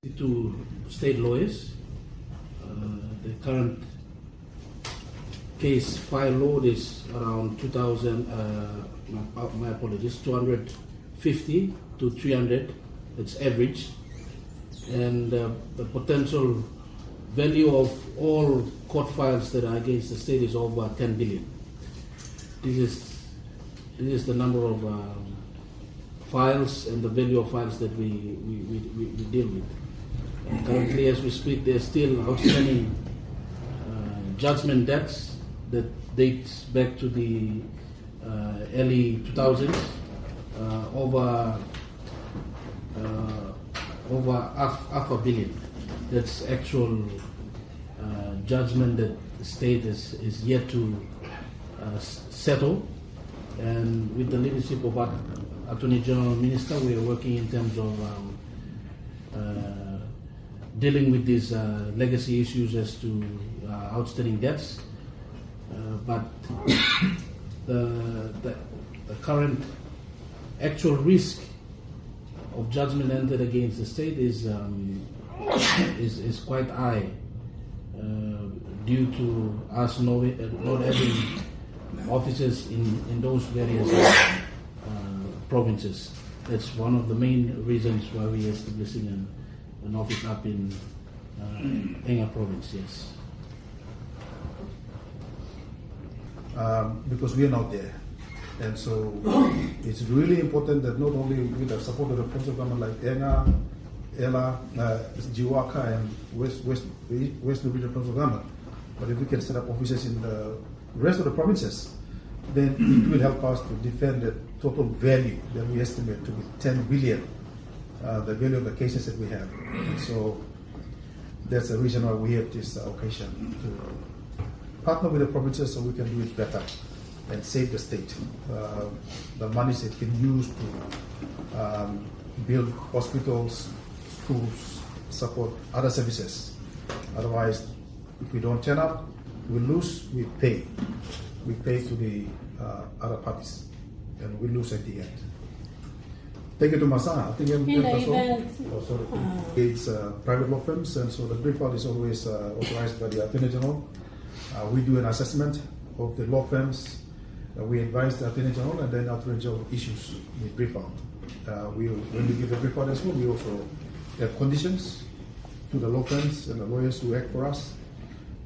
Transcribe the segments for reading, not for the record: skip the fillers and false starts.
To state lawyers. The current case file load is around 2,000, my apologies, 250 to 300, it's average. And the potential value of all court files that are against the state is over 10 billion. This is the number of files and the value of files that we deal with. Currently, as we speak, there's still outstanding judgment debts that dates back to the early 2000s, over half a billion. That's actual judgment that the state is yet to settle. And with the leadership of our Attorney General Minister, we are working in terms of dealing with these legacy issues as to outstanding debts, but the current actual risk of judgment entered against the state is quite high due to us not having offices in those various provinces. That's one of the main reasons why we are establishing an office up in Enga province, yes. Because we are not there. And so it's really important that not only with the support of the provincial government like Enga, Ella, Jiwaka and West Regional Provincial Government, but if we can set up offices in the rest of the provinces, then it will help us to defend the total value that we estimate to be 10 billion. The value of the cases that we have. And so that's the reason why we have this occasion to partner with the provinces so we can do it better and save the state. The monies it can use to build hospitals, schools, support other services. Otherwise, if we don't turn up, we lose, we pay. We pay to the other parties and we lose at the end. Thank you to Masa. I think it's private law firms, and so the brief out is always authorized by the Attorney General. We do an assessment of the law firms. We advise the Attorney General, and then Attorney General issues the brief out. When we give the brief out as well, we also have conditions to the law firms and the lawyers who act for us,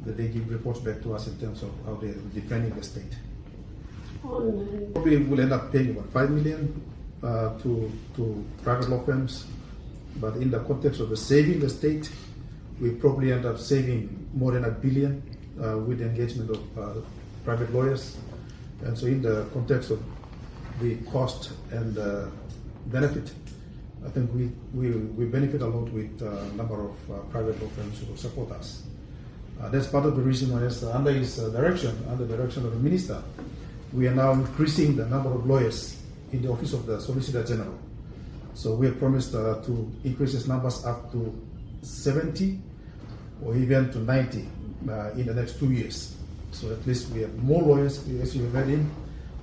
that they give reports back to us in terms of how they're defending the state. Probably will end up paying about 5 million to private law firms, but in the context of the saving the state, we probably end up saving more than $1 billion with the engagement of private lawyers. And so in the context of the cost and benefit, I think we benefit a lot with a number of private law firms who support us. That's part of the reason why, under his direction, under the direction of the minister, we are now increasing the number of lawyers in the office of the Solicitor General. So we have promised to increase these numbers up to 70 or even to 90 in the next 2 years. So at least we have more lawyers, as you have read in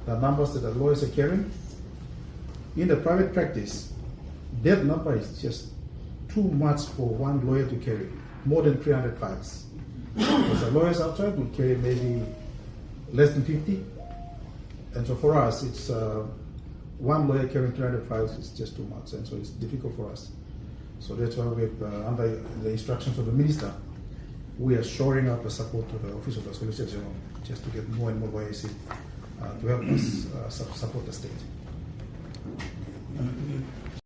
the numbers that the lawyers are carrying. In the private practice, that number is just too much for one lawyer to carry, more than 300 files. Because the lawyers outside will carry maybe less than 50. And so for us, it's one lawyer carrying 300 files is just too much, and so it's difficult for us. So that's why we have, under the instructions of the minister, we are shoring up the support to the Office of the Solicitor General just to get more and more lawyers in to help us support the state.